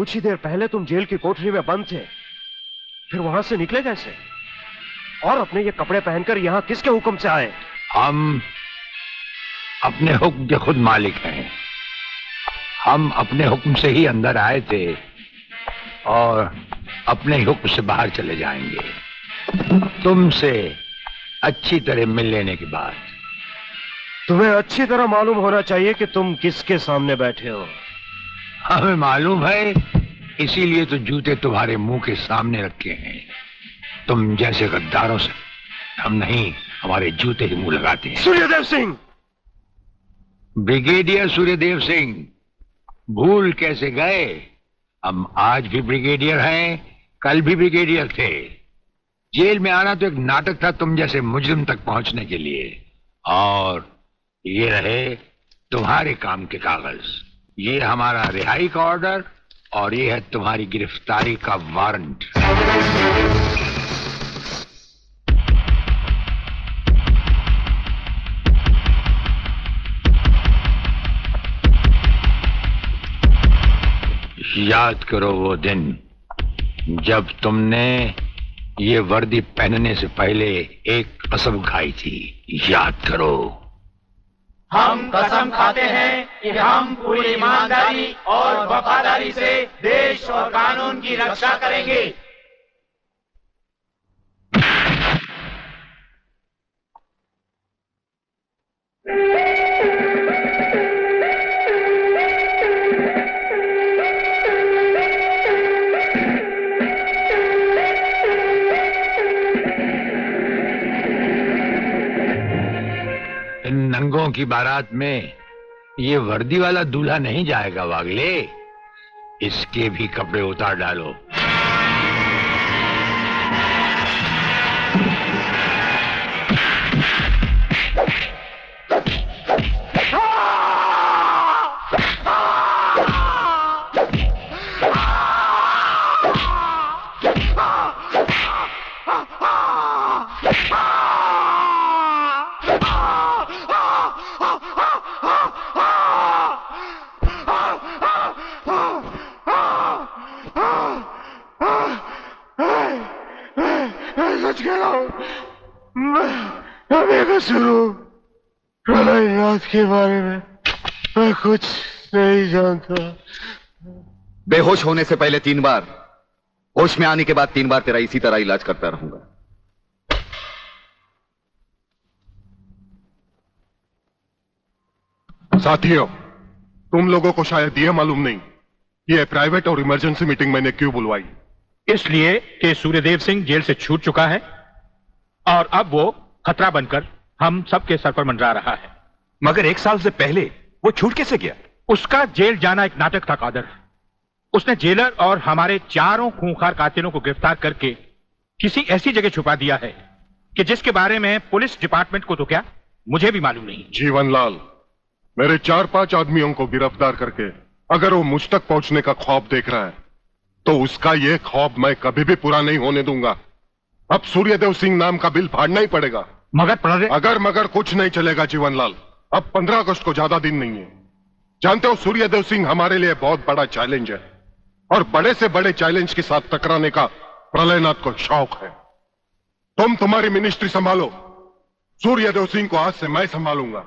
कुछ ही देर पहले तुम जेल की कोठरी में बंद थे, फिर वहां से निकले कैसे? और अपने ये कपड़े पहनकर यहाँ किसके हुक्म से आए? हम अपने हुक्म के खुद मालिक हैं। हम अपने हुक्म से ही अंदर आए थे और अपने ही हुक्म से बाहर चले जाएंगे, तुमसे अच्छी तरह मिल लेने के बाद। तुम्हें अच्छी तरह मालूम होना चाहिए कि तुम किसके सामने बैठे हो। हमें मालूम है, इसीलिए तो जूते तुम्हारे मुंह के सामने रखे हैं। तुम जैसे गद्दारों से हम नहीं, हमारे जूते ही मुंह लगाते हैं। सूर्यदेव सिंह! ब्रिगेडियर सूर्यदेव सिंह, भूल कैसे गए? हम आज भी ब्रिगेडियर हैं, कल भी ब्रिगेडियर थे। जेल में आना तो एक नाटक था तुम जैसे मुजरिम तक पहुंचने के लिए। और ये रहे तुम्हारे काम के कागज। ये हमारा रिहाई का ऑर्डर और ये है तुम्हारी गिरफ्तारी का वारंट। याद करो वो दिन जब तुमने ये वर्दी पहनने से पहले एक कसम खाई थी। याद करो। हम कसम खाते हैं कि हम पूरी ईमानदारी और वफादारी से देश और कानून की रक्षा करेंगे। इन नंगों की बारात में ये वर्दी वाला दूल्हा नहीं जाएगा वागले। इसके भी कपड़े उतार डालो। प्रलयनाथ के बारे में मैं कुछ नहीं जानता। बेहोश होने से पहले 3 बार, होश में आने के बाद 3 बार तेरा इसी तरह इलाज करता रहूंगा। साथियों, तुम लोगों को शायद यह मालूम नहीं कि यह प्राइवेट और इमरजेंसी मीटिंग मैंने क्यों बुलवाई। इसलिए कि सूर्यदेव सिंह जेल से छूट चुका है और अब वो खतरा बनकर हम सबके सर पर मंडरा रहा है। मगर 1 साल से पहले वो छूट कैसे गया? उसका जेल जाना एक नाटक था कादर। उसने जेलर और हमारे 4 खूंखार कातिलों को गिरफ्तार करके किसी ऐसी जगह छुपा दिया है कि जिसके बारे में पुलिस डिपार्टमेंट को तो क्या, मुझे भी मालूम नहीं। जीवनलाल, मेरे 4-5 आदमियों को गिरफ्तार करके अगर वो मुझ तक पहुंचने का ख्वाब देख रहा है तो उसका ये ख्वाब मैं कभी भी पूरा नहीं होने दूंगा। अब सूर्यदेव सिंह नाम का बिल फाड़ना ही पड़ेगा। मगर अगर मगर कुछ नहीं चलेगा जीवनलाल। अब 15 अगस्त को ज्यादा दिन नहीं है। जानते हो, सूर्यदेव सिंह हमारे लिए बहुत बड़ा चैलेंज है और बड़े से बड़े चैलेंज के साथ टकराने का प्रलयनाथ को शौक है। तुम तुम्हारी मिनिस्ट्री संभालो, सूर्यदेव सिंह को आज से मैं संभालूंगा।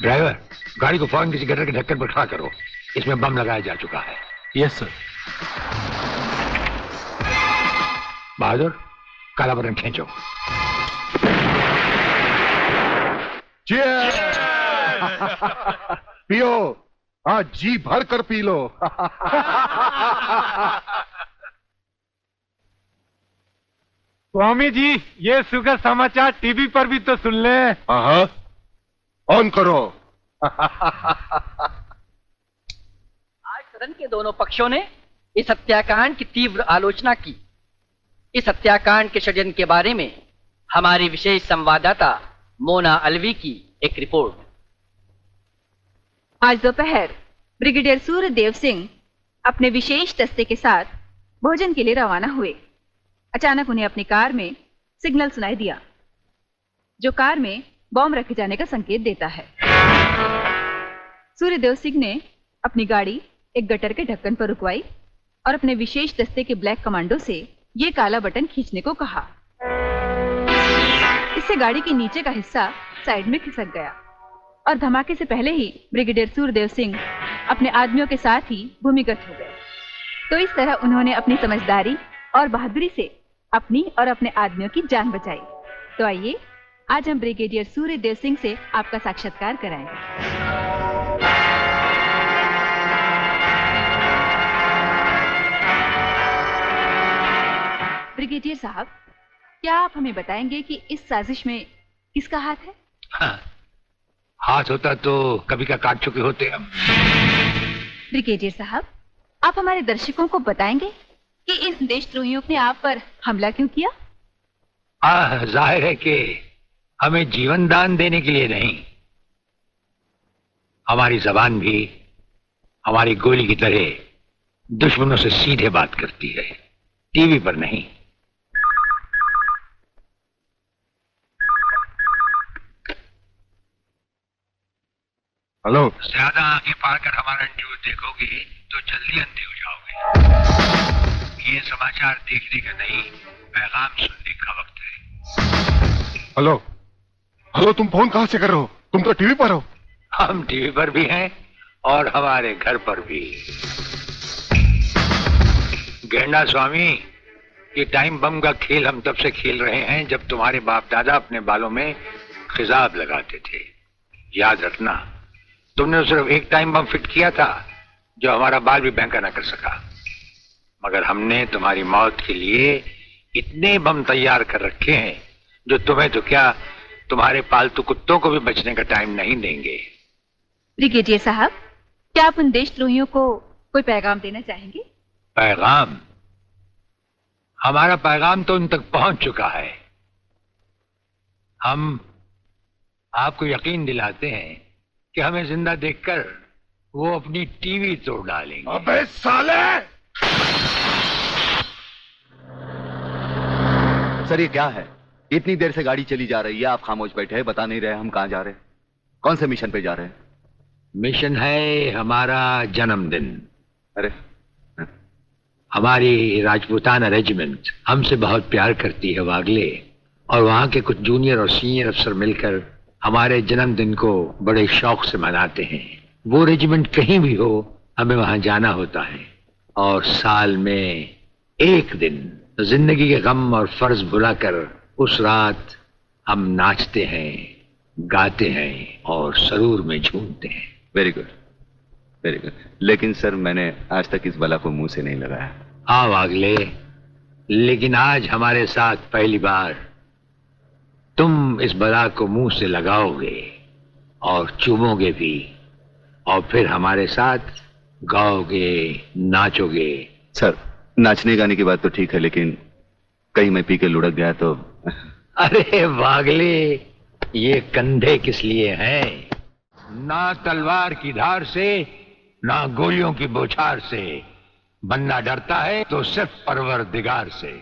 ड्राइवर, गाड़ी को फौरन किसी गटर के ढक्कन पर खड़ा करो। इसमें बम लगाया जा चुका है। Yes sir. बहादुर, काला बटन खींचो। पियो, आज जी भर कर पी लो। स्वामी जी, ये सुखद समाचार टीवी पर भी तो सुन ले। हाँ, ऑन करो। आज सदन के दोनों पक्षों ने इस हत्याकांड की तीव्र आलोचना की। इस हत्याकांड के षड्यंत्र के बारे में हमारी विशेष संवाददाता मोना अलवी की एक रिपोर्ट। आज दोपहर ब्रिगेडियर सूर्यदेव सिंह अपने विशेष दस्ते के साथ भोजन के लिए रवाना हुए। अचानक उन्हें अपनी कार में सिग्नल सुनाई दिया, जो कार में बॉम्ब रखे जाने का संकेत देता है। सूर्यदेव सिंह ने अपनी गाड़ी एक गटर के ढक्कन पर रुकवाई और अपने विशेष दस्ते के ब्लैक कमांडो से ये काला बटन खींचने को कहा। इससे गाड़ी के नीचे का हिस्सा साइड में खिसक गया और धमाके से पहले ही ब्रिगेडियर सूर्यदेव सिंह अपने आदमियों के साथ ही भूमिगत हो गए। तो इस तरह उन्होंने अपनी समझदारी और बहादुरी से अपनी और अपने आदमियों की जान बचाई। तो आइए आज हम ब्रिगेडियर सूर्यदेव सिंह से आपका साक्षात्कार कराएंगे। ब्रिगेडियर साहब, क्या आप हमें बताएंगे कि इस साजिश में किसका हाथ है? हाँ, हाथ होता तो कभी का काट चुके होते हम। ब्रिगेडियर साहब, आप हमारे दर्शकों को बताएंगे कि इन देशद्रोहियों ने आप पर हमला क्यों किया? जाहिर है कि हमें जीवन दान देने के लिए नहीं, हमारी जबान भी हमारी गोली की तरह दुश्मनों से सीधे बात करती है, टीवी पर नहीं। हेलो। ज्यादा आंखें पार कर हमारा न्यूज देखोगे तो जल्दी अंधे हो जाओगे। ये समाचार देखने का नहीं, पैगाम सुनने का वक्त है। हेलो हेलो, तुम फोन कहां से कर रहे हो? तुम तो टीवी पर हो। हम टीवी पर भी हैं और हमारे घर पर भी। गेंडा स्वामी, ये टाइम बम का खेल हम तब से खेल रहे हैं जब तुम्हारे बाप दादा अपने बालों में खिजाब लगाते थे। याद रखना, तुमने सिर्फ एक टाइम बम फिट किया था जो हमारा बाल भी बैंका ना कर सका, मगर हमने तुम्हारी मौत के लिए इतने बम तैयार कर रखे हैं जो तुम्हें तो क्या, तुम्हारे पालतू कुत्तों को भी बचने का टाइम नहीं देंगे। ब्रिगेडियर साहब, क्या आप उन देशद्रोहियों को कोई पैगाम देना चाहेंगे? पैगाम? हमारा पैगाम तो उन तक पहुंच चुका है। हम आपको यकीन दिलाते हैं कि हमें जिंदा देखकर वो अपनी टीवी तोड़ डालेंगे। अबे साले! सर, ये क्या है? इतनी देर से गाड़ी चली जा रही है, आप खामोश बैठे हैं, बता नहीं रहे हम कहां जा रहे हैं, कौन से मिशन पे जा रहे हैं? मिशन है हमारा जन्मदिन। अरे, हमारी राजपूताना रेजिमेंट हमसे बहुत प्यार करती है वागले, और वहां के कुछ जूनियर और सीनियर अफसर मिलकर हमारे जन्मदिन को बड़े शौक से मनाते हैं। वो रेजिमेंट कहीं भी हो, हमें वहां जाना होता है, और साल में एक दिन जिंदगी के गम और फर्ज भुलाकर उस रात हम नाचते हैं, गाते हैं और सरूर में झूमते हैं। Very good, very good. लेकिन सर, मैंने आज तक इस बला को मुंह से नहीं लगाया। हाँ वागले, लेकिन आज हमारे साथ पहली बार तुम इस बला को मुंह से लगाओगे और चूमोगे भी, और फिर हमारे साथ गाओगे, नाचोगे। सर, नाचने गाने की बात तो ठीक है, लेकिन कहीं मैं पी के लुढ़क गया तो? अरे वागले, ये कंधे किस लिए हैं? ना तलवार की धार से, ना गोलियों की बौछार से। बनना डरता है तो सिर्फ परवरदिगार से।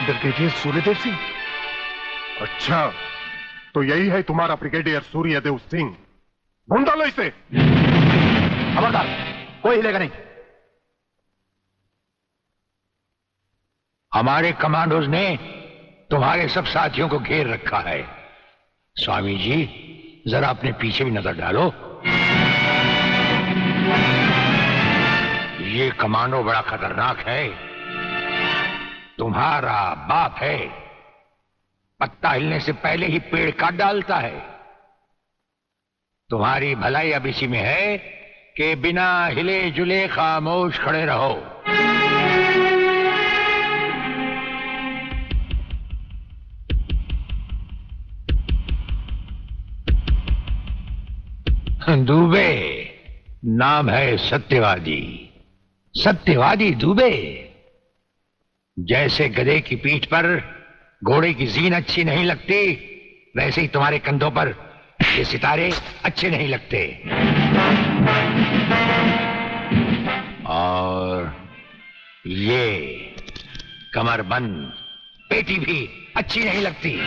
ब्रिगेडियर सूर्यदेव सिंह? अच्छा, तो यही है तुम्हारा ब्रिगेडियर सूर्यदेव सिंह। ढूंढ डालो इसे। खबरदार, कोई हिलेगा नहीं। हमारे कमांडोज ने तुम्हारे सब साथियों को घेर रखा है। स्वामी जी, जरा अपने पीछे भी नजर डालो। ये कमांडो बड़ा खतरनाक है। तुम्हारा बाप है, पत्ता हिलने से पहले ही पेड़ काट डालता है। तुम्हारी भलाई अब इसी में है कि बिना हिले जुले खामोश खड़े रहो। दुबे नाम है सत्यवादी। सत्यवादी दुबे। जैसे गधे की पीठ पर घोड़े की जीन अच्छी नहीं लगती, वैसे ही तुम्हारे कंधों पर ये सितारे अच्छे नहीं लगते। और ये कमरबंद पेटी भी अच्छी नहीं लगती।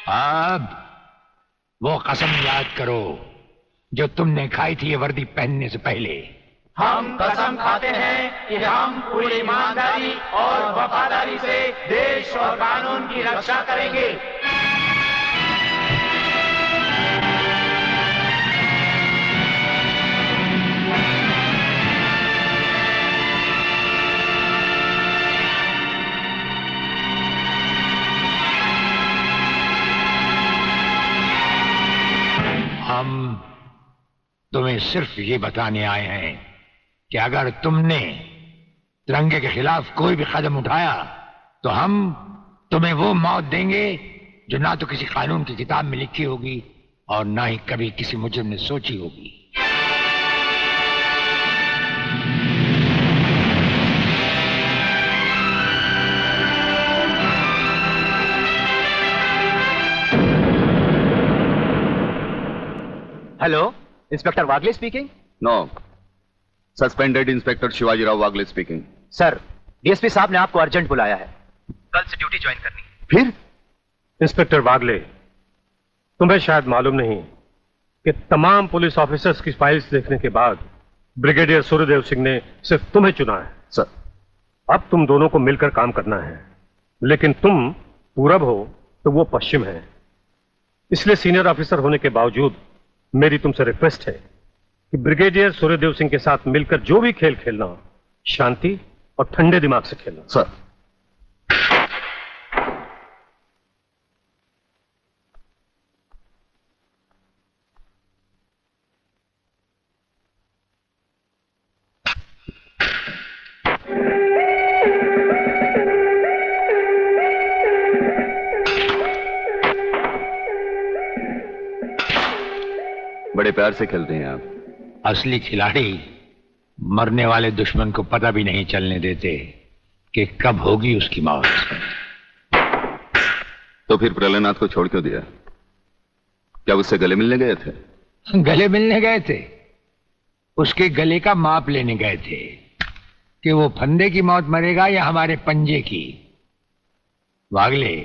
अब वो कसम याद करो जो तुमने खाई थी ये वर्दी पहनने से पहले। हम कसम खाते हैं कि हम पूरी ईमानदारी और वफादारी से देश और कानून की रक्षा करेंगे। हम तुम्हें सिर्फ ये बताने आए हैं कि अगर तुमने तिरंगे के खिलाफ कोई भी कदम उठाया तो हम तुम्हें वो मौत देंगे जो ना तो किसी कानून की किताब में लिखी होगी और ना ही कभी किसी मुजरिम ने सोची होगी। Hello, inspector Wagle speaking. No, suspended inspector Shivaji Rao Wagle speaking. Sir, DSP साहब ने आपको अर्जेंट बुलाया है, कल से ड्यूटी ज्वाइन करनी है। फिर? इंस्पेक्टर वागले, तुम्हें शायद मालूम नहीं कि तमाम पुलिस ऑफिसर्स की फाइल्स देखने के बाद ब्रिगेडियर सूर्यदेव सिंह ने सिर्फ तुम्हें चुना है। सर, अब तुम दोनों को मिलकर काम करना है, लेकिन तुम पूरब हो तो वो पश्चिम है। इसलिए सीनियर ऑफिसर होने के बावजूद मेरी तुमसे रिक्वेस्ट है कि ब्रिगेडियर सूर्यदेव सिंह के साथ मिलकर जो भी खेल खेलना, शांति और ठंडे दिमाग से खेलना। सर। बड़े प्यार से खेलते हैं आप। असली खिलाड़ी मरने वाले दुश्मन को पता भी नहीं चलने देते कि कब होगी उसकी मौत। तो फिर प्रलयनाथ को छोड़ क्यों दिया? क्या उससे गले मिलने गए थे? गले मिलने गए थे? उसके गले का माप लेने गए थे कि वो फंदे की मौत मरेगा या हमारे पंजे की। वागले,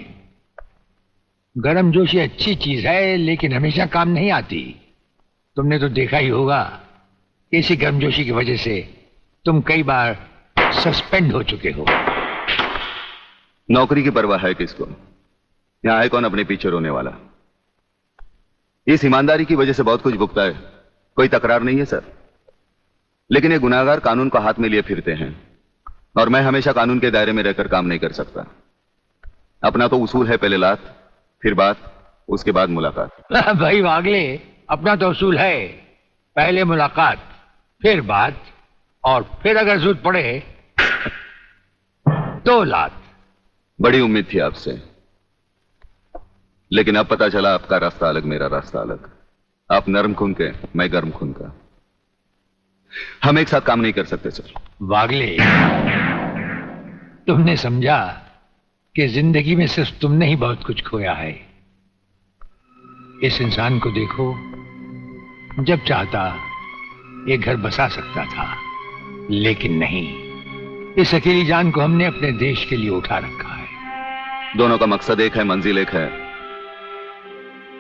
गर्मजोशी अच्छी चीज है लेकिन हमेशा काम नहीं आती। तुमने तो देखा ही होगा कि इसी गर्मजोशी की वजह से तुम कई बार सस्पेंड हो चुके हो। नौकरी की परवाह है किसको? यहां है कौन अपने पीछे रोने वाला? इस ईमानदारी की वजह से बहुत कुछ भुगता है, कोई तकरार नहीं है सर। लेकिन ये गुनाहगार कानून को हाथ में लिए फिरते हैं और मैं हमेशा कानून के दायरे में रहकर काम नहीं कर सकता। अपना तो उसूल है, पहले लात, फिर बात, उसके बाद मुलाकात। भाई वागले, अपना तो उसूल है, पहले मुलाकात, फिर बात, और फिर अगर जरूरत पड़े तो लात। बड़ी उम्मीद थी आपसे, लेकिन अब पता चला आपका रास्ता अलग, मेरा रास्ता अलग। आप नरम खून के, मैं गर्म खून का। हम एक साथ काम नहीं कर सकते सर। वागले, तुमने समझा कि जिंदगी में सिर्फ तुमने ही बहुत कुछ खोया है। इस इंसान को देखो, जब चाहता एक घर बसा सकता था, लेकिन नहीं। इस अकेली जान को हमने अपने देश के लिए उठा रखा है। दोनों का मकसद एक है, मंजिल एक है,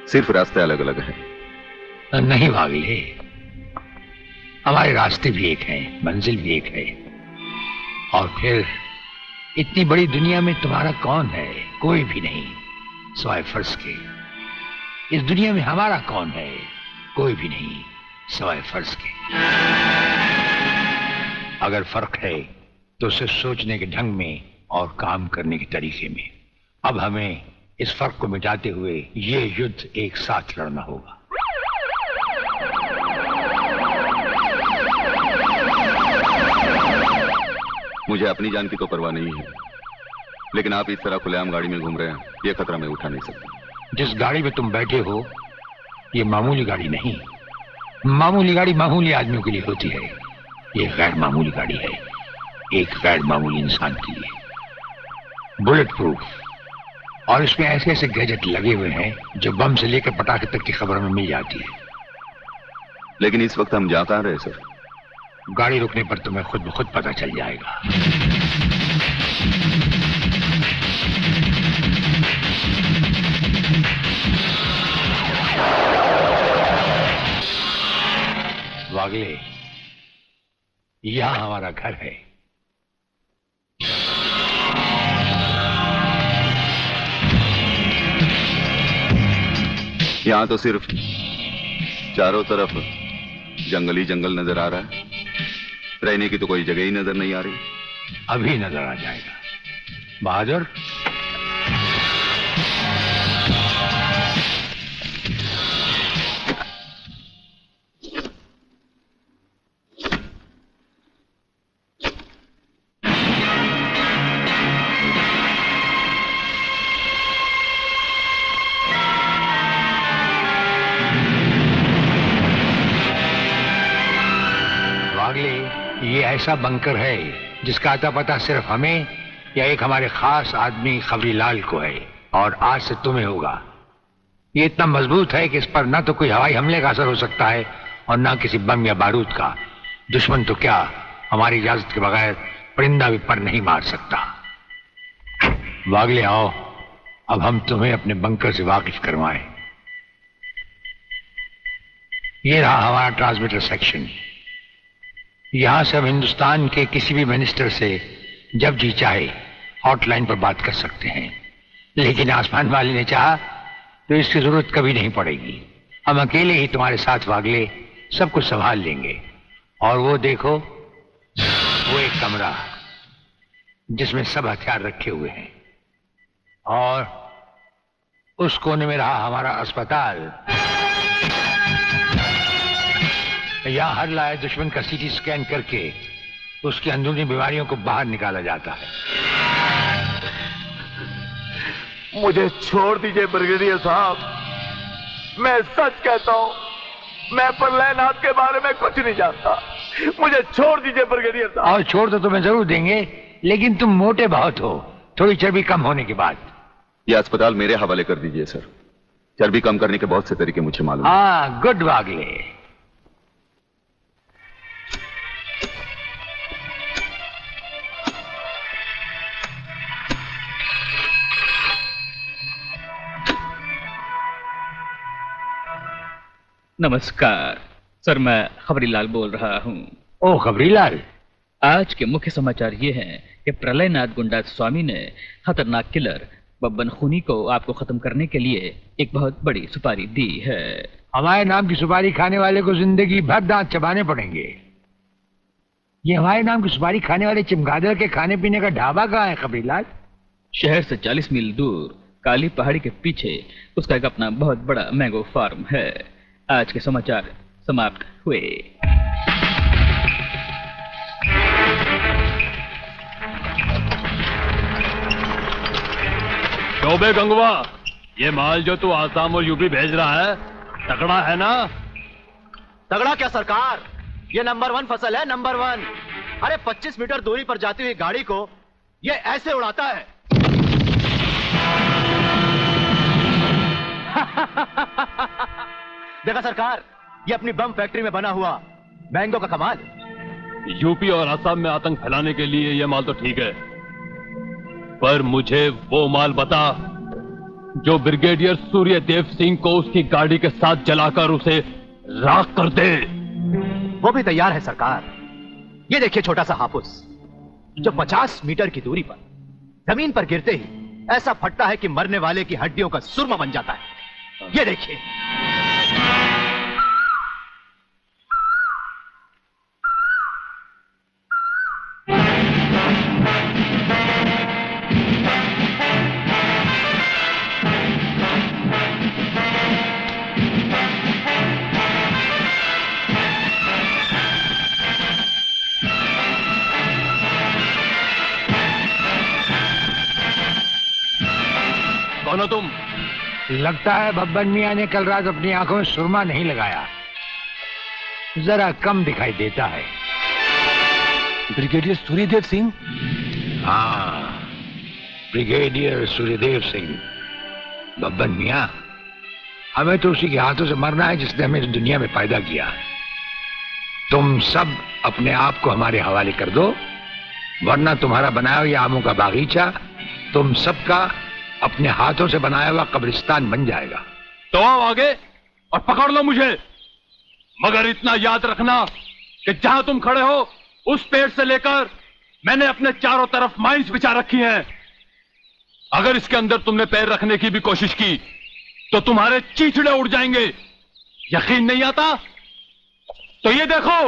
सिर्फ रास्ते अलग अलग हैं। नहीं वागले, हमारे रास्ते भी एक हैं, मंजिल भी एक है। और फिर इतनी बड़ी दुनिया में तुम्हारा कौन है? कोई भी नहीं, सिवाय फर्ज के। इस दुनिया में हमारा कौन है? कोई भी नहीं, सिवाय फर्ज के। अगर फर्क है तो सिर्फ सोचने के ढंग में और काम करने के तरीके में। अब हमें इस फर्क को मिटाते हुए ये युद्ध एक साथ लड़ना होगा। मुझे अपनी जान की तो परवाह नहीं है, लेकिन आप इस तरह खुलेआम गाड़ी में घूम रहे हैं, ये खतरा मैं उठा नहीं सकता। जिस गाड़ी में तुम बैठे हो ये मामूली गाड़ी नहीं। मामूली गाड़ी मामूली आदमियों के लिए होती है, ये गैर मामूली गाड़ी है, एक गैर मामूली इंसान के लिए। बुलेट प्रूफ, और इसमें ऐसे ऐसे गैजेट लगे हुए हैं जो बम से लेकर पटाखे तक की खबर में मिल जाती है। लेकिन इस वक्त हम जा कहां रहे सर? गाड़ी रुकने पर तुम्हें खुद ब खुद पता चल जाएगा। वागले, यहां हमारा घर है। यहां तो सिर्फ चारों तरफ जंगल ही जंगल नजर आ रहा है, रहने की तो कोई जगह ही नजर नहीं आ रही। अभी नजर आ जाएगा बहादुर। ये ऐसा बंकर है जिसका अता पता सिर्फ हमें या एक हमारे खास आदमी खबरीलाल को है, और आज से तुम्हें होगा। ये इतना मजबूत है कि इस पर ना तो कोई हवाई हमले का असर हो सकता है और ना किसी बम या बारूद का। दुश्मन तो क्या, हमारी इजाजत के बगैर परिंदा भी पर नहीं मार सकता। वागले आओ, अब हम तुम्हें अपने बंकर से वाकिफ करवाएं। ये रहा हमारा ट्रांसमीटर सेक्शन। यहां से हम हिंदुस्तान के किसी भी मिनिस्टर से जब जी चाहे हॉटलाइन पर बात कर सकते हैं, लेकिन आसमान वाले ने चाहा तो इसकी जरूरत कभी नहीं पड़ेगी। हम अकेले ही तुम्हारे साथ वागले सब कुछ संभाल लेंगे। और वो देखो, वो एक कमरा जिसमें सब हथियार रखे हुए हैं, और उस कोने में रहा हमारा अस्पताल। यहां हर लाए दुश्मन का सीटी स्कैन करके उसकी अंदरूनी बीमारियों को बाहर निकाला जाता है। मुझे छोड़ दीजिए ब्रिगेडियर साहब, मैं सच कहता हूं, मैं प्रलयनाथ के बारे में कुछ नहीं जानता। मुझे छोड़ दीजिए ब्रिगेडियर साहब। और छोड़ तो तुम्हें जरूर देंगे, लेकिन तुम मोटे बहुत हो, थोड़ी चर्बी कम होने के बाद। यह अस्पताल मेरे हवाले कर दीजिए सर, चर्बी कम करने के बहुत से तरीके मुझे मालूम। हाँ, गुड वागले। नमस्कार सर, मैं खबरीलाल बोल रहा हूँ। ओ खबरीलाल, आज के मुख्य समाचार ये हैं कि प्रलयनाथ गुंडा स्वामी ने खतरनाक किलर बब्बन खूनी को आपको खत्म करने के लिए एक बहुत बड़ी सुपारी दी है। हमारे नाम की सुपारी खाने वाले को जिंदगी भर दांत चबाने पड़ेंगे। ये हमारे नाम की सुपारी खाने वाले चमगादड़ के खाने पीने का ढाबा कहाँ है खबरीलाल? शहर से 40 मील दूर काली पहाड़ी के पीछे उसका एक अपना बहुत बड़ा मैंगो फार्म है। आज के समाचार समाप्त हुए। चौबे गंगवा, ये माल जो तू आसाम और यूपी भेज रहा है तगड़ा है ना? तगड़ा क्या सरकार, ये नंबर 1 फसल है, नंबर 1। अरे 25 मीटर दूरी पर जाती हुई गाड़ी को ये ऐसे उड़ाता है। देखा सरकार, ये अपनी बम फैक्ट्री में बना हुआ मैंगो का कमाल। यूपी और असम में आतंक फैलाने के लिए ये माल तो ठीक है, पर मुझे वो माल बता जो ब्रिगेडियर सूर्यदेव सिंह को उसकी गाड़ी के साथ जलाकर उसे राख कर दे। वो भी तैयार है सरकार। ये देखिए छोटा सा हापुस जो 50 मीटर की दूरी पर जमीन पर गिरते ही ऐसा फटता है कि मरने वाले की हड्डियों का सुरमा बन जाता है। ये देखिए। कौन हो तुम? लगता है बब्बन मियां ने कल रात अपनी आंखों में सुरमा नहीं लगाया, जरा कम दिखाई देता है। ब्रिगेडियर सूर्यदेव सिंह? हाँ, ब्रिगेडियर सूर्यदेव सिंह। बब्बन मियां, हमें तो उसी के हाथों से मरना है जिसने हमें इस दुनिया में पैदा किया। तुम सब अपने आप को हमारे हवाले कर दो, वरना तुम्हारा बनाया हुआ आमों का बागीचा तुम सबका अपने हाथों से बनाया हुआ कब्रिस्तान बन जाएगा। तो आओ आगे और पकड़ लो मुझे, मगर इतना याद रखना कि जहां तुम खड़े हो उस पेड़ से लेकर मैंने अपने चारों तरफ माइंस बिछा रखी हैं। अगर इसके अंदर तुमने पैर रखने की भी कोशिश की तो तुम्हारे चीथड़े उड़ जाएंगे। यकीन नहीं आता तो ये देखो।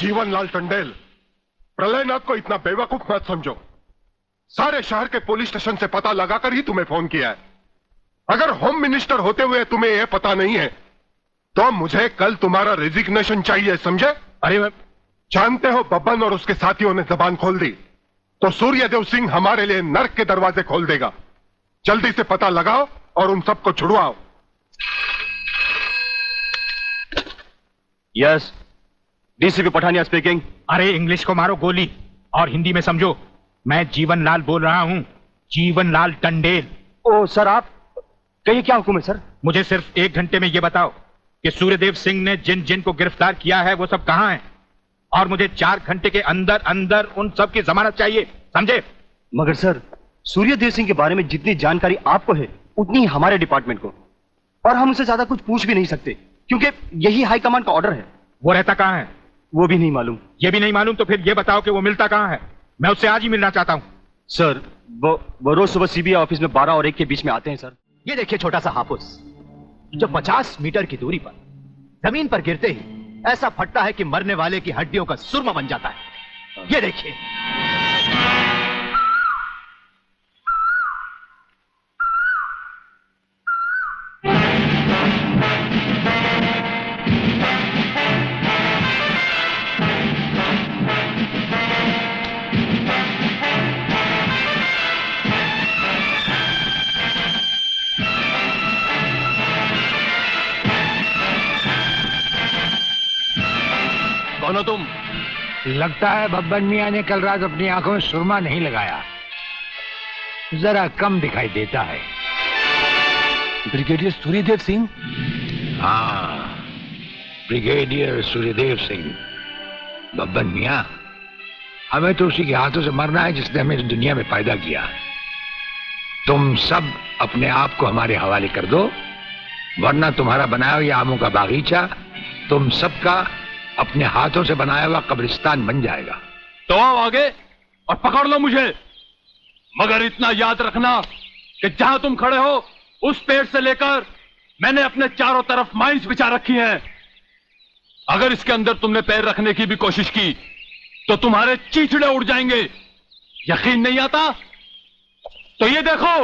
जीवनलाल टंडेल, प्रलयनाथ को इतना बेवकूफ मत समझो। सारे शहर के पुलिस स्टेशन से पता लगाकर ही तुम्हें फोन किया है। अगर होम मिनिस्टर होते हुए तुम्हें यह पता नहीं है तो मुझे कल तुम्हारा रेजिग्नेशन चाहिए, समझे? अरे जानते हो बब्बन और उसके साथियों ने जबान खोल दी तो सूर्यदेव सिंह हमारे लिए नर्क के दरवाजे खोल देगा। जल्दी से पता लगाओ और उन सबको छुड़वाओ। Yes, DCP Pathania speaking. अरे इंग्लिश को मारो गोली और हिंदी में समझो। मैं जीवनलाल बोल रहा हूं, जीवनलाल टंडेल। ओ सर, आप कहिए, क्या हुक्म है सर? मुझे सिर्फ 1 घंटे में यह बताओ कि सूर्यदेव सिंह ने जिन जिन को गिरफ्तार किया है वो सब कहां हैं, और मुझे 4 घंटे के अंदर अंदर उन सब की जमानत चाहिए, समझे? मगर सर, सूर्यदेव सिंह के बारे में जितनी जानकारी आपको है उतनी ही हमारे डिपार्टमेंट को, और हम उसे ज्यादा कुछ पूछ भी नहीं सकते क्योंकि यही हाई कमांड का ऑर्डर है। वो रहता कहां है? वो भी नहीं मालूम। ये भी नहीं मालूम तो फिर ये बताओ कि वो मिलता कहां है? मैं उससे आज ही मिलना चाहता हूं। सर, वो रोज सुबह सीबीआई ऑफिस में 12 और 1 के बीच में आते हैं सर। ये देखिए छोटा सा हापुस जो 50 मीटर की दूरी पर जमीन पर गिरते ही ऐसा फटता है कि मरने वाले की हड्डियों का सुरमा बन जाता है। ये देखिए। कौन हो तुम? लगता है बब्बन मियां ने कल रात अपनी आंखों में सुरमा नहीं लगाया, जरा कम दिखाई देता है। ब्रिगेडियर सूर्यदेव सिंह? हाँ, ब्रिगेडियर सूर्यदेव सिंह। बब्बन मियां, हमें तो उसी के हाथों से मरना है जिसने हमें इस दुनिया में पैदा किया। तुम सब अपने आप को हमारे हवाले कर दो, वरना तुम्हारा बनाया हुआ आमों का बागीचा तुम सबका अपने हाथों से बनाया हुआ कब्रिस्तान बन जाएगा। तो आओ आगे और पकड़ लो मुझे, मगर इतना याद रखना कि जहां तुम खड़े हो उस पेड़ से लेकर मैंने अपने चारों तरफ माइंस बिछा रखी हैं। अगर इसके अंदर तुमने पैर रखने की भी कोशिश की तो तुम्हारे चीथड़े उड़ जाएंगे। यकीन नहीं आता तो ये देखो।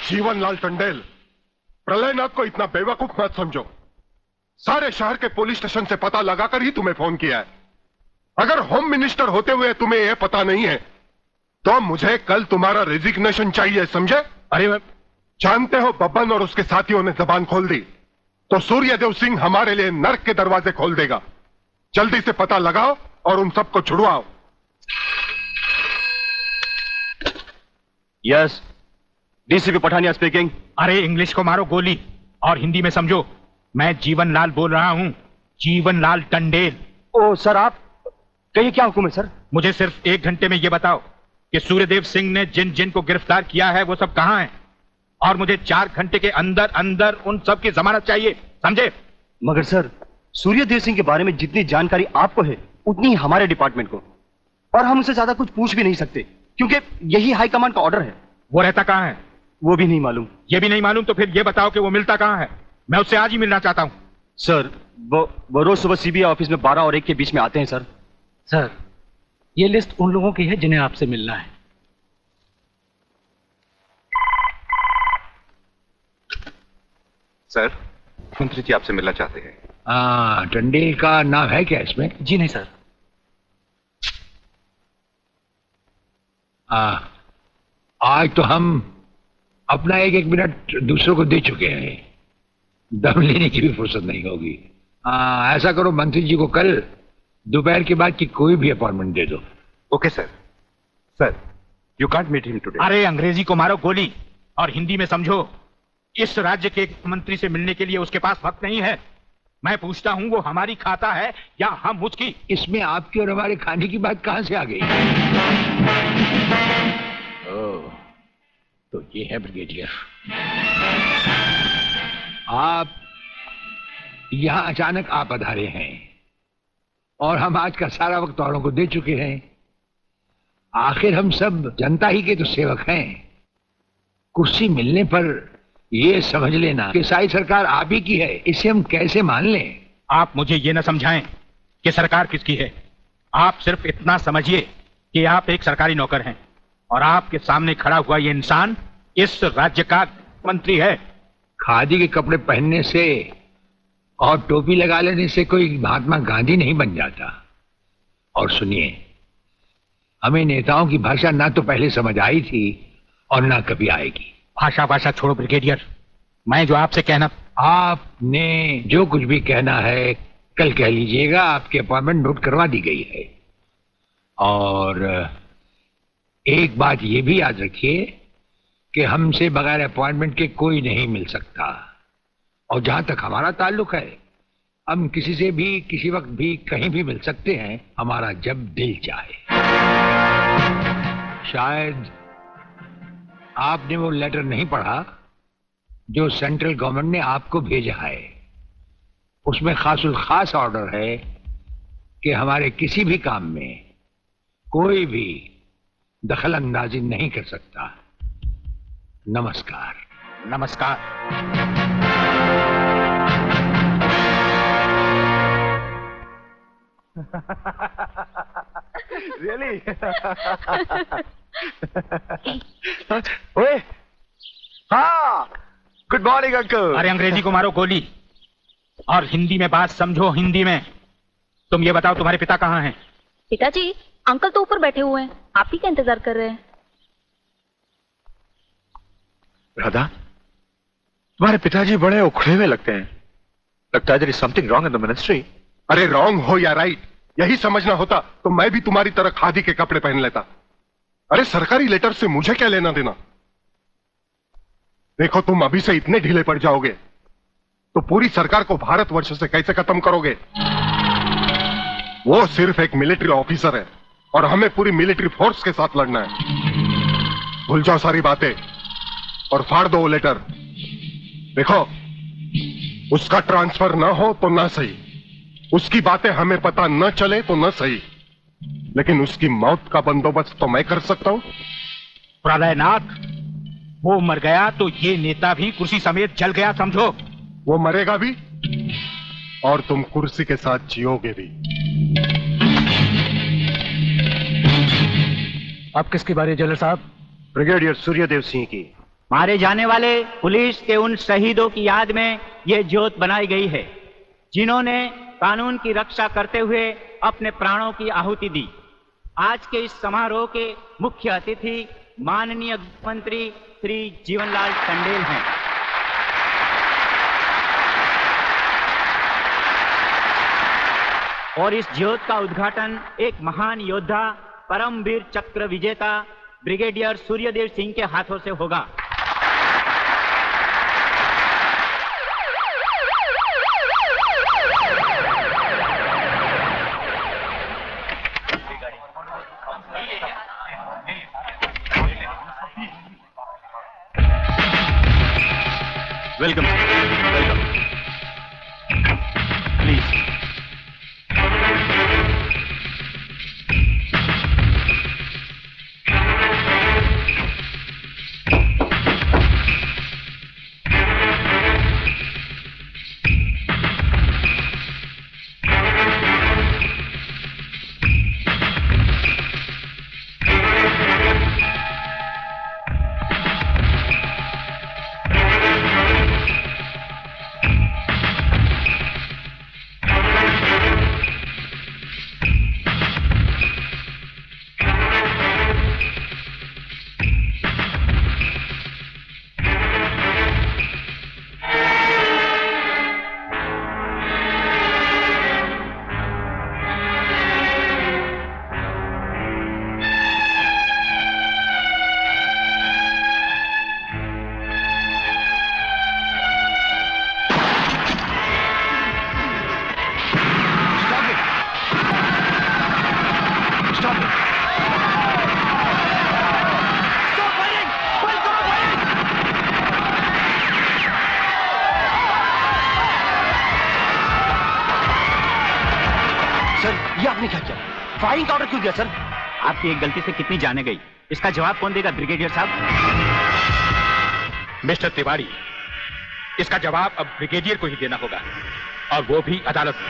जीवनलाल टंडेल, प्रलयनाथ को इतना बेवकूफ मत समझो। सारे शहर के पुलिस स्टेशन से पता लगाकर ही तुम्हें फोन किया है। अगर होम मिनिस्टर होते हुए तुम्हें यह पता नहीं है तो मुझे कल तुम्हारा रेजिग्नेशन चाहिए, समझे? अरे जानते हो बब्बन और उसके साथियों ने जबान खोल दी तो सूर्यदेव सिंह हमारे लिए नर्क के दरवाजे खोल देगा। जल्दी से पता लगाओ और उन सबको छुड़वाओ। Yes, DCP Pathania speaking. अरे इंग्लिश को मारो गोली और हिंदी में समझो। मैं जीवनलाल बोल रहा हूं, जीवनलाल टंडेल। ओ सर, आप कहिए, क्या हुक्म है सर? मुझे सिर्फ 1 घंटे में यह बताओ कि सूर्यदेव सिंह ने जिन जिन को गिरफ्तार किया है वो सब कहां हैं, और मुझे 4 घंटे के अंदर अंदर उन सब की जमानत चाहिए, समझे? मगर सर, सूर्यदेव सिंह के बारे में जितनी जानकारी आपको है उतनी ही हमारे डिपार्टमेंट को, और हम उसे ज्यादा कुछ पूछ भी नहीं सकते क्योंकि यही हाई कमांड का ऑर्डर है। वो रहता कहां है? वो भी नहीं मालूम। ये भी नहीं मालूम तो फिर ये बताओ कि वो मिलता कहां है? मैं उससे आज ही मिलना चाहता हूं। सर, वो रोज सुबह सीबीआई ऑफिस में 12 और 1 के बीच में आते हैं सर। सर, ये लिस्ट उन लोगों की है जिन्हें आपसे मिलना है। सर, मंत्री जी आपसे मिलना चाहते हैं। टंडेल का नाम है क्या इसमें? जी नहीं सर। आज तो हम अपना 1-1 मिनट दूसरों को दे चुके हैं, दम लेने की भी फुर्सत नहीं होगी। ऐसा करो, मंत्री जी को कल दोपहर के बाद की कोई भी अपॉइंटमेंट दे दो। Okay sir. Sir, you can't meet him today. अरे अंग्रेजी को मारो गोली और हिंदी में समझो। इस राज्य के मंत्री से मिलने के लिए उसके पास वक्त नहीं है। मैं पूछता हूं, वो हमारी खाता है या हम उसकी? इसमें आपकी और हमारे खाने की बात कहां से आ गई? तो ये है ब्रिगेडियर। आप यहां अचानक आ पधारे हैं और हम आज का सारा वक्त औरों को दे चुके हैं। आखिर हम सब जनता ही के तो सेवक हैं। कुर्सी मिलने पर यह समझ लेना कि सारी सरकार आप ही की है, इसे हम कैसे मान लें? आप मुझे ये न समझाएं कि सरकार किसकी है। आप सिर्फ इतना समझिए कि आप एक सरकारी नौकर हैं और आपके सामने खड़ा हुआ ये इंसान इस राज्य का मंत्री है। खादी के कपड़े पहनने से और टोपी लगा लेने से कोई महात्मा गांधी नहीं बन जाता। और सुनिए, हमें नेताओं की भाषा ना तो पहले समझ आई थी और ना कभी आएगी। भाषा छोड़ो ब्रिगेडियर, मैं जो आपसे कहना। आपने जो कुछ भी कहना है कल कह लीजिएगा। आपकी अपॉइंटमेंट नोट करवा दी गई है। और एक बात ये भी याद रखिए कि हमसे बगैर अपॉइंटमेंट के कोई नहीं मिल सकता। और जहां तक हमारा ताल्लुक है, हम किसी से भी किसी वक्त भी कहीं भी मिल सकते हैं, हमारा जब दिल चाहे। शायद आपने वो लेटर नहीं पढ़ा जो सेंट्रल गवर्नमेंट ने आपको भेजा है। उसमें खासुल खास ऑर्डर है कि हमारे किसी भी काम में कोई भी दखल अंदाजी नहीं कर सकता। नमस्कार। नमस्कार। रियली? ओए, हाँ, गुड मॉर्निंग अंकल। अरे अंग्रेजी को मारो गोली और हिंदी में बात समझो। हिंदी में तुम ये बताओ तुम्हारे पिता कहाँ हैं? पिताजी, अंकल तो ऊपर बैठे हुए हैं, आप ही का इंतजार कर रहे हैं। राधा, तुम्हारे पिताजी बड़े उखड़े हुए लगते हैं। लगता है there is something wrong in the ministry। अरे रॉन्ग हो या राइट, यही समझना होता तो मैं भी तुम्हारी तरह खादी के कपड़े पहन लेता। अरे सरकारी लेटर से मुझे क्या लेना देना। देखो, तुम अभी से इतने ढीले पड़ जाओगे तो पूरी सरकार को भारतवर्ष से कैसे खत्म करोगे? वो सिर्फ एक मिलिट्री ऑफिसर है और हमें पूरी मिलिट्री फोर्स के साथ लड़ना है। भूल जाओ सारी बातें और फाड़ दो वो लेटर। देखो, उसका ट्रांसफर ना हो तो ना सही, उसकी बातें हमें पता न चले तो न सही, लेकिन उसकी मौत का बंदोबस्त तो मैं कर सकता हूं। प्रलयनाथ, वो मर गया तो ये नेता भी कुर्सी समेत जल गया, समझो। वो मरेगा भी और तुम कुर्सी के साथ जियोगे भी। आप किसकी बारी है जेलर साहब? ब्रिगेडियर सूर्यदेव सिंह की। मारे जाने वाले पुलिस के उन शहीदों की याद में ये ज्योत बनाई गई है जिन्होंने कानून की रक्षा करते हुए अपने प्राणों की आहुति दी। आज के इस समारोह के मुख्य अतिथि माननीय मंत्री श्री जीवनलाल टंडेल हैं। और इस ज्योत का उद्घाटन एक महान योद्धा, परमवीर चक्र विजेता ब्रिगेडियर सूर्यदेव सिंह के हाथों से होगा। Welcome, welcome. प्लीज। फायरिंग का ऑर्डर क्यों दिया सर? आपकी एक गलती से कितनी जाने गई, इसका जवाब कौन देगा ब्रिगेडियर साहब? मिस्टर तिवारी, इसका जवाब अब ब्रिगेडियर को ही देना होगा, और वो भी अदालत में।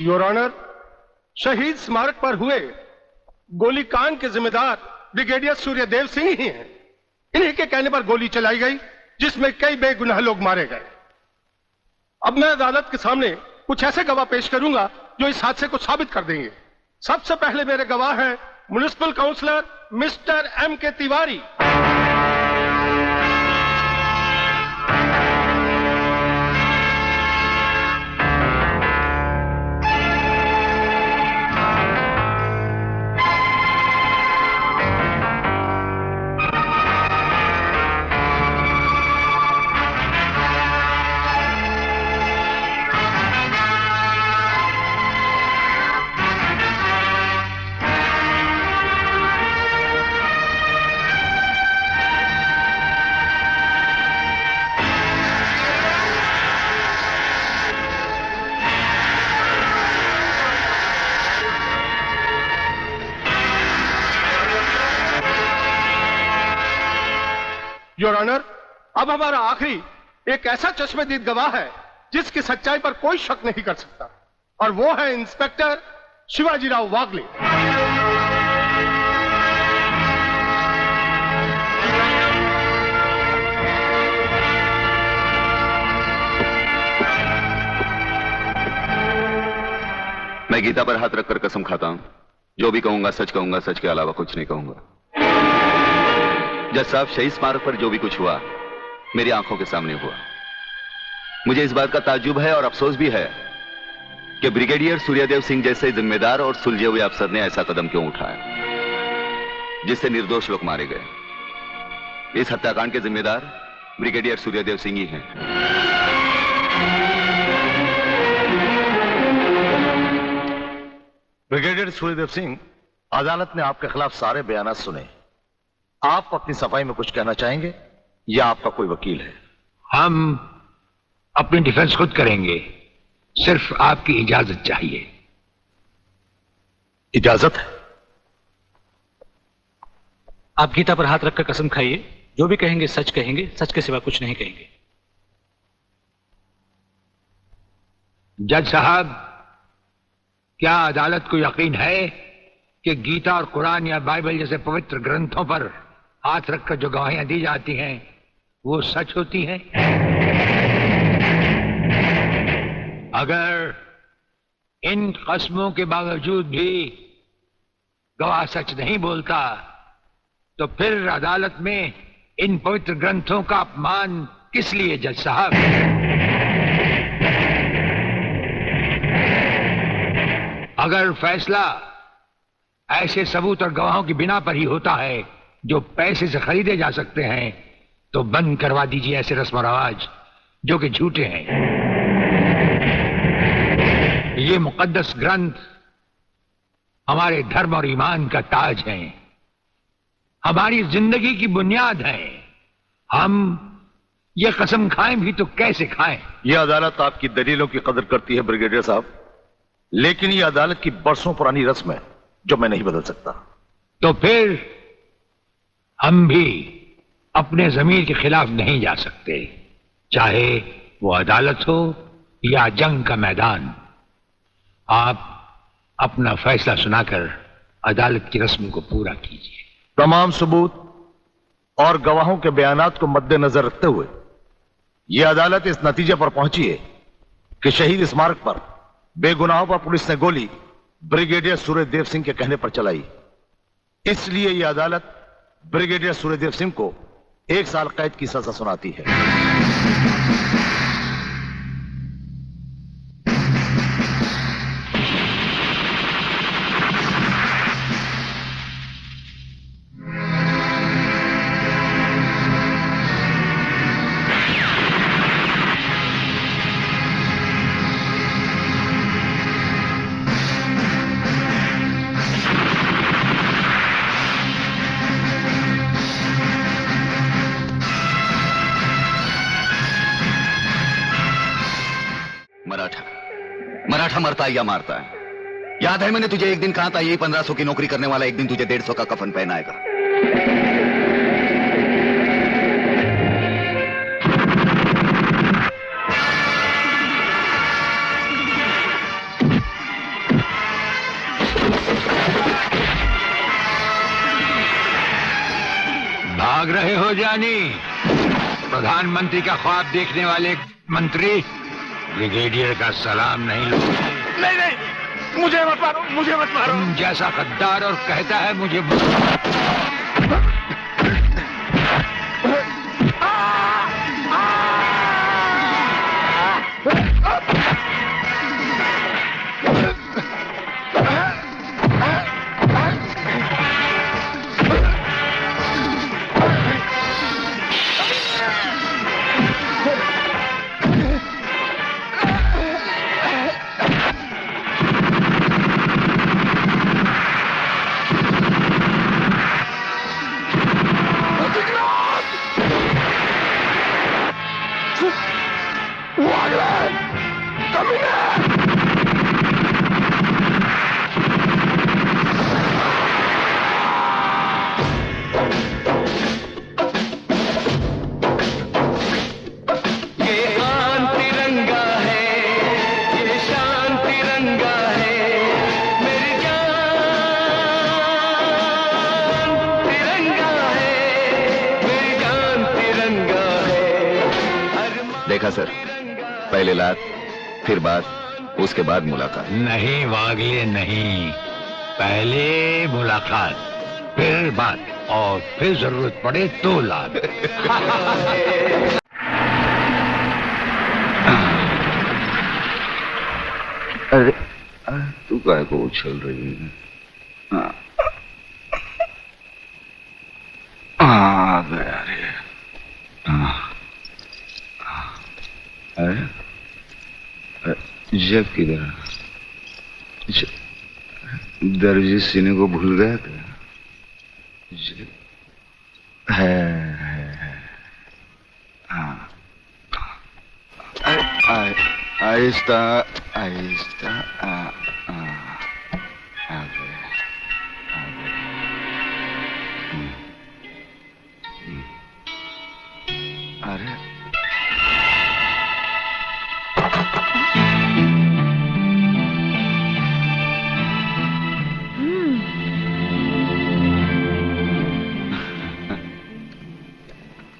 योर ऑनर, शहीद स्मारक पर हुए गोलीकांड के जिम्मेदार ब्रिगेडियर सूर्यदेव सिंह ही हैं। इन्हीं के कहने पर गोली चलाई गई जिसमें कई बेगुनाह लोग मारे गए। अब मैं अदालत के सामने कुछ ऐसे गवाह पेश करूंगा जो इस हादसे को साबित कर देंगे। सबसे पहले मेरे गवाह हैं municipal councillor mister M.K. Tiwari. Your honour, अब हमारा आखिरी एक ऐसा चश्मदीद गवाह है जिसकी सच्चाई पर कोई शक नहीं कर सकता, और वो है इंस्पेक्टर शिवाजीराव वागले। मैं गीता पर हाथ रखकर कसम खाता हूं, जो भी कहूंगा, सच के अलावा कुछ नहीं कहूंगा। जज साहब, शहीद स्मारक पर जो भी कुछ हुआ मेरी आंखों के सामने हुआ। मुझे इस बात का ताज्जुब है और अफसोस भी है कि ब्रिगेडियर सूर्यदेव सिंह जैसे जिम्मेदार और सुलझे हुए अफसर ने ऐसा कदम क्यों उठाया जिससे निर्दोष लोग मारे गए। इस हत्याकांड के जिम्मेदार ब्रिगेडियर सूर्यदेव सिंह ही हैं। ब्रिगेडियर सूर्यदेव सिंह, अदालत ने आपके खिलाफ सारे बयान सुने। आप अपनी सफाई में कुछ कहना चाहेंगे या आपका कोई वकील है? हम अपनी डिफेंस खुद करेंगे, सिर्फ आपकी इजाजत चाहिए। इजाजत है? आप गीता पर हाथ रखकर कसम खाइए, जो भी कहेंगे, सच के सिवा कुछ नहीं कहेंगे। जज साहब, क्या अदालत को यकीन है कि गीता और कुरान या बाइबल जैसे पवित्र ग्रंथों पर हाथ रखकर जो गवाहियां दी जाती हैं वो सच होती हैं? अगर इन कस्मों के बावजूद भी गवाह सच नहीं बोलता तो फिर अदालत में इन पवित्र ग्रंथों का अपमान किस लिए जज साहब? अगर फैसला ऐसे सबूत और गवाहों की बिना पर ही होता है जो पैसे से खरीदे जा सकते हैं तो बंद करवा दीजिए ऐसे रस्म और रवाज जो कि झूठे हैं। ये मुकद्दस ग्रंथ हमारे धर्म और ईमान का ताज है, हमारी जिंदगी की बुनियाद है। हम ये कसम खाएं भी तो कैसे खाएं? यह अदालत आपकी दलीलों की कदर करती है ब्रिगेडियर साहब, लेकिन यह अदालत की बरसों पुरानी रस्म है जो मैं नहीं बदल सकता। तो फिर हम भी अपने जमीर के खिलाफ नहीं जा सकते, चाहे वो अदालत हो या जंग का मैदान। आप अपना फैसला सुनाकर अदालत की रस्म को पूरा कीजिए। तमाम सबूत और गवाहों के बयानात को मद्देनजर रखते हुए यह अदालत इस नतीजे पर पहुंची है कि शहीद स्मारक पर बेगुनाहों पर पुलिस ने गोली ब्रिगेडियर सूर्यदेव सिंह के कहने पर चलाई। इसलिए यह अदालत ब्रिगेडियर सूर्यदेव सिंह को 1 साल कैद की सजा सुनाती है। मराठा मरता है या मारता है? याद है मैंने तुझे एक दिन कहा था यही 1500 की नौकरी करने वाला एक दिन तुझे 150 का कफन पहनाएगा। भाग रहे हो जानी? प्रधानमंत्री का ख्वाब देखने वाले मंत्री ब्रिगेडियर का सलाम नहीं लो। नहीं नहीं, मुझे मत मारो, मुझे मत मारो। तुम जैसा गद्दार और कहता है मुझे सर, पहले लात, फिर बात, उसके बाद मुलाकात। नहीं वागले नहीं, पहले मुलाकात, फिर बात, और फिर जरूरत पड़े तो लात। अरे तू काहे को उछल रही है? आ गया रे। अरे जब किधर दर्जी सीने को भूल गया क्या? है हाँ, आहिस्ता आहिस्ता आ गया। अरे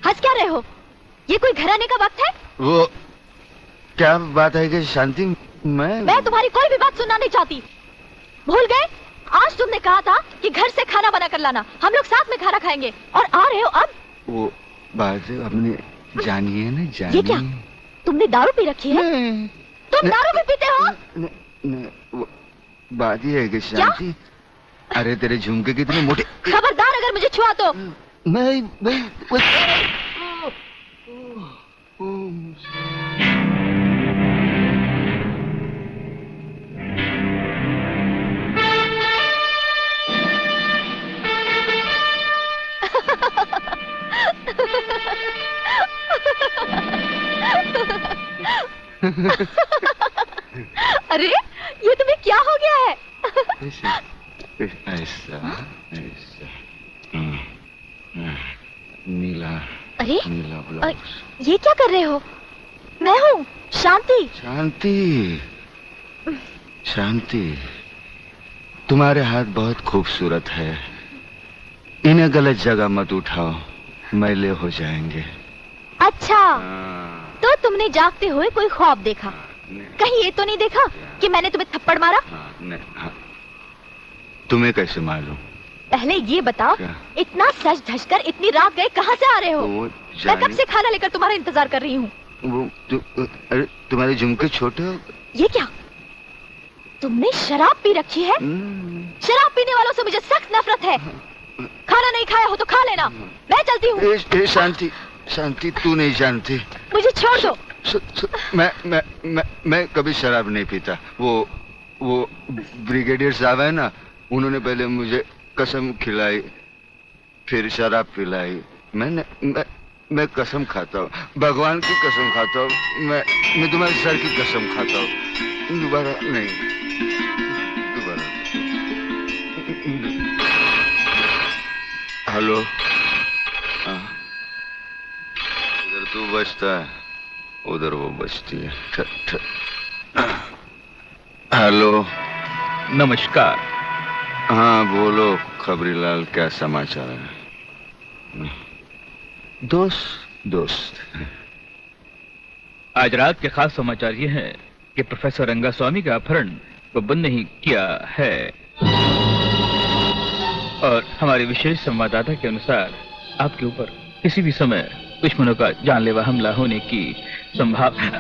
हंस क्या रहे हो? ये कोई घर आने का वक्त है? वो क्या बात है कि शांति, मैं तुम्हारी कोई भी बात सुनना नहीं चाहती। भूल गए? आज तुमने कहा था कि घर से खाना बना कर लाना, हम लोग साथ में खाना खाएंगे, और आ रहे हो अब? वो बात हमने जानी है ना, जानी। ये क्या? तुमने दारू पी रखी है? तुम दारू भी पीते हो? वो बात ये है कि शांति, अरे तेरे झुमके कितने मोटे। खबरदार अगर मुझे छुआ तो। मैं अरे ये तुम्हें क्या हो गया है? ऐसा ऐसा नीला। अरे नीला ब्लाउज। ये क्या कर रहे हो? मैं हूँ शांति। शांति, शांति, तुम्हारे हाथ बहुत खूबसूरत है, इन्हें गलत जगह मत उठाओ, मैले हो जाएंगे। अच्छा, तो तुमने जागते हुए कोई ख्वाब देखा? कहीं ये तो नहीं देखा कि मैंने तुम्हें थप्पड़ मारा? तुम्हें कैसे मालूम? पहले ये बताओ, इतना सज धज कर इतनी रात गए कहाँ से आ रहे हो? मैं कब से खाना लेकर तुम्हारा इंतजार कर रही हूँ। अरे तुम्हारे झुमके छोटे हो। ये क्या? तुमने शराब पी रखी है? शराब पीने वालों से मुझे सख्त नफरत है। खाना नहीं खाया हो तो खा लेना, मैं चलती हूँ। शांति, शांति, तू नहीं जानती। मुझे छोड़ दो। मैं कभी शराब नहीं पीता। वो ब्रिगेडियर साहब है ना, उन्होंने पहले मुझे कसम खिलाई, फिर शराब पिलाई। मैं कसम खाता हूँ, भगवान की कसम खाता हूँ, मैं तुम्हारे सर की कसम खाता हूँ, दोबारा नहीं, दोबारा। हेलो, इधर तू बचता है, उधर वो बचती है। हेलो, नमस्कार। हाँ बोलो खबरीलाल, क्या समाचार है? दोस्त आज रात के खास समाचार ये हैं कि प्रोफेसर रंगास्वामी का अपहरण बब्बन ने ही किया है, और हमारे विशेष संवाददाता के अनुसार आपके ऊपर किसी भी समय दुश्मनों का जानलेवा हमला होने की संभावना।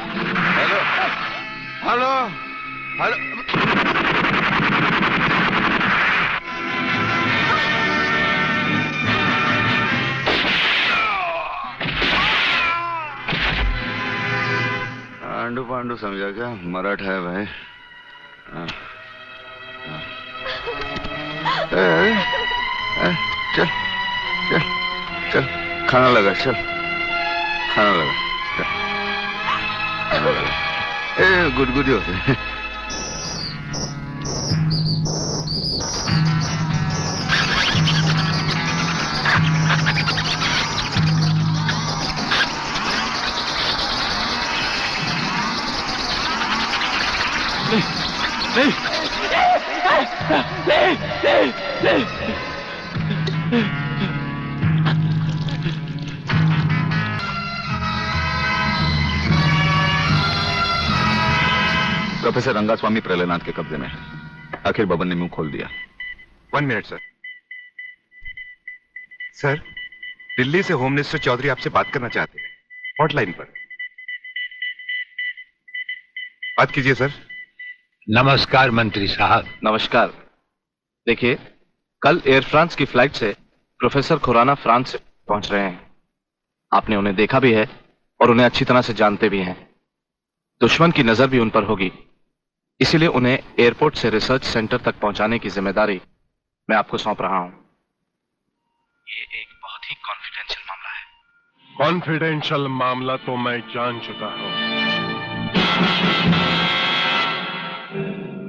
हेलो, हेलो, आंडू पांडू समझा क्या? मराठा है भाई। चल चल चल, खाना लगा, चल खाना लगा, खाना लगा। गुदगुदी होते। प्रोफेसर रंगास्वामी प्रलयनाथ के कब्जे में है। आखिर बबन ने मुंह खोल दिया। 1 मिनट सर। सर, दिल्ली से होम मिनिस्टर चौधरी आपसे बात करना चाहते हैं, हॉटलाइन पर। बात कीजिए सर। नमस्कार मंत्री साहब। नमस्कार। देखिए, कल एयर फ्रांस की फ्लाइट से प्रोफेसर खुराना फ्रांस से पहुंच रहे हैं। आपने उन्हें देखा भी है और उन्हें अच्छी तरह से जानते भी हैं। दुश्मन की नजर भी उन पर होगी, इसीलिए उन्हें एयरपोर्ट से रिसर्च सेंटर तक पहुंचाने की जिम्मेदारी मैं आपको सौंप रहा हूं। ये एक बहुत ही कॉन्फिडेंशियल मामला है। कॉन्फिडेंशियल मामला तो मैं जान चुका हूं।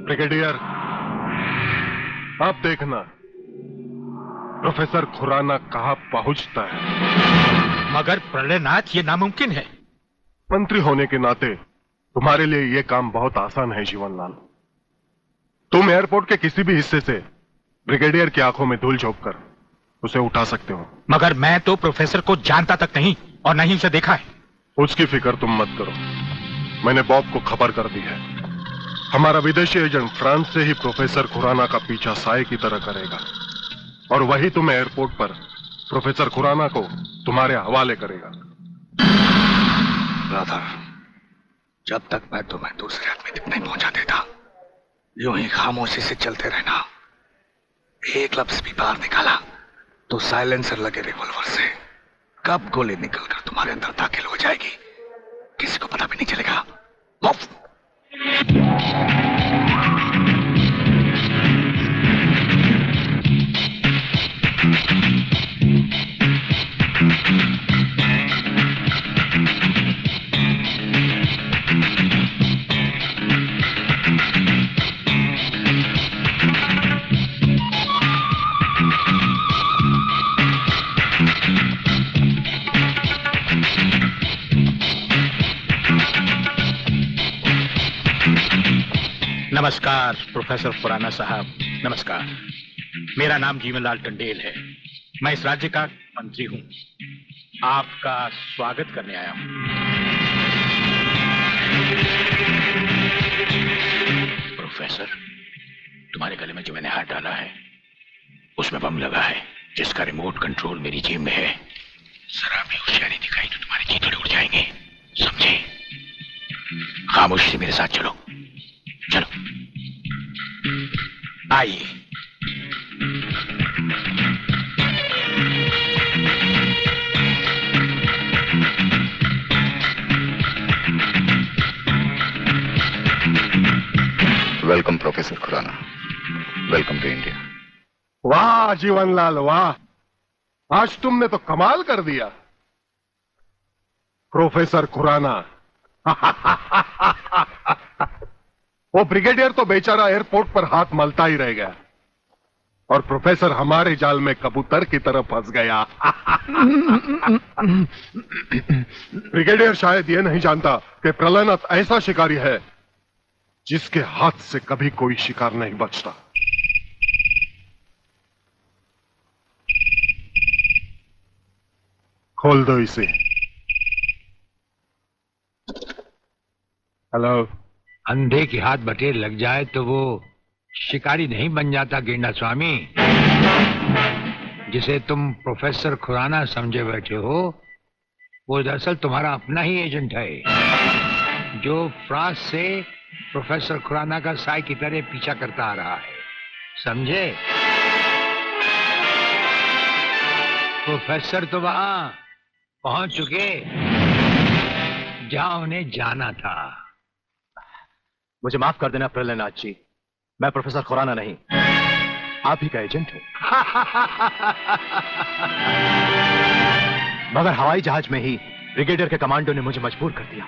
ब्रिगेडियर, आप देखना प्रोफेसर खुराना कहां पहुंचता है। मगर प्रलयनाथ, ये नामुमकिन है। मंत्री होने के नाते तुम्हारे लिए यह काम बहुत आसान है जीवनलाल। तुम एयरपोर्ट के किसी भी हिस्से से ब्रिगेडियर की आंखों में धूल झोंक कर उसे उठा सकते हो। मगर मैं तो प्रोफेसर को जानता तक नहीं और नहीं उसे देखा है। उसकी फिक्र तुम मत करो, मैंने बॉब को खबर कर दी है। हमारा विदेशी एजेंट फ्रांस से ही प्रोफेसर खुराना का पीछा साए की तरह करेगा और वही तुम्हें एयरपोर्ट पर प्रोफेसर खुराना को तुम्हारे हवाले करेगा। राधा, जब तक मैं तुम्हें दूसरे आदमी तक नहीं पहुंचा देता, यूं ही खामोशी से चलते रहना। एक लफ्ज भी बाहर निकाला तो साइलेंसर लगे रिवॉल्वर से कब गोली निकलकर तुम्हारे अंदर दाखिल हो जाएगी किसी को पता भी नहीं चलेगा। नमस्कार प्रोफेसर खुराना साहब, नमस्कार। मेरा नाम जीवनलाल टंडेल है। मैं इस राज्य का मंत्री हूं। आपका स्वागत करने आया हूं। प्रोफेसर, तुम्हारे गले में जो मैंने हाथ डाला है उसमें बम लगा है जिसका रिमोट कंट्रोल मेरी जेब में है। जरा भी होशियारी दिखाई तो तुम्हारे चीथड़े उड़ जाएंगे, समझे? खामोशी से मेरे साथ चलो। चलो आइए। Welcome professor Khurana, welcome to India. वाह जीवनलाल वाह, आज तुमने तो कमाल कर दिया। प्रोफेसर खुराना वो ब्रिगेडियर तो बेचारा एयरपोर्ट पर हाथ मलता ही रह गया और प्रोफेसर हमारे जाल में कबूतर की तरह फंस गया। ब्रिगेडियर शायद यह नहीं जानता कि प्रलयनाथ ऐसा शिकारी है जिसके हाथ से कभी कोई शिकार नहीं बचता। खोल दो इसे। हेलो। अंधे की हाथ बटेर लग जाए तो वो शिकारी नहीं बन जाता गेंडा स्वामी। जिसे तुम प्रोफेसर खुराना समझे बैठे हो वो दरअसल तुम्हारा अपना ही एजेंट है जो फ्रांस से प्रोफेसर खुराना का साई की तरह पीछा करता आ रहा है, समझे? प्रोफेसर तो वहां पहुंच चुके जहां उन्हें जाना था। मुझे माफ कर देना प्रलयनाथ जी, मैं प्रोफेसर खुराना नहीं, आप ही का एजेंट हूं। मगर हवाई जहाज में ही ब्रिगेडियर के कमांडो ने मुझे मजबूर कर दिया।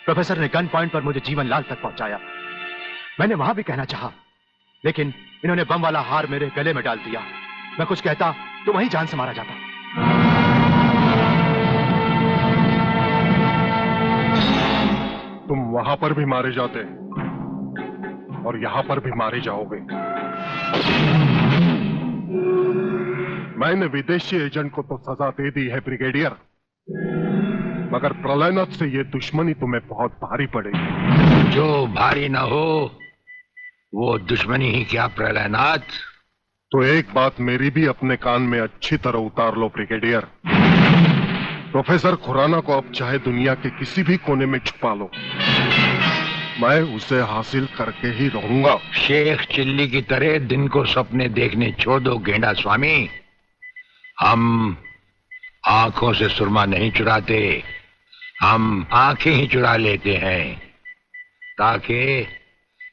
प्रोफेसर ने गन पॉइंट पर मुझे जीवनलाल तक पहुंचाया। मैंने वहां भी कहना चाहा, लेकिन इन्होंने बम वाला हार मेरे गले में डाल दिया। मैं कुछ कहता तो वहीं जान से मारा जाता। तुम वहां पर भी मारे जाते और यहां पर भी मारे जाओगे। मैंने विदेशी एजेंट को तो सजा दे दी है ब्रिगेडियर, मगर प्रलयनाथ से ये दुश्मनी तुम्हें बहुत भारी पड़ेगी। जो भारी ना हो वो दुश्मनी ही क्या प्रलयनाथ। तो एक बात मेरी भी अपने कान में अच्छी तरह उतार लो ब्रिगेडियर। प्रोफेसर खुराना को अब चाहे दुनिया के किसी भी कोने में छुपा लो, मैं उसे हासिल करके ही रहूंगा। शेख चिल्ली की तरह दिन को सपने देखने छोड़ दो गेंडा स्वामी। हम आंखों से सुरमा नहीं चुराते, हम आंखें ही चुरा लेते हैं ताकि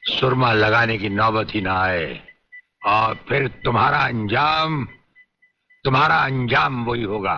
सुरमा लगाने की नौबत ही ना आए, और फिर तुम्हारा अंजाम वही होगा।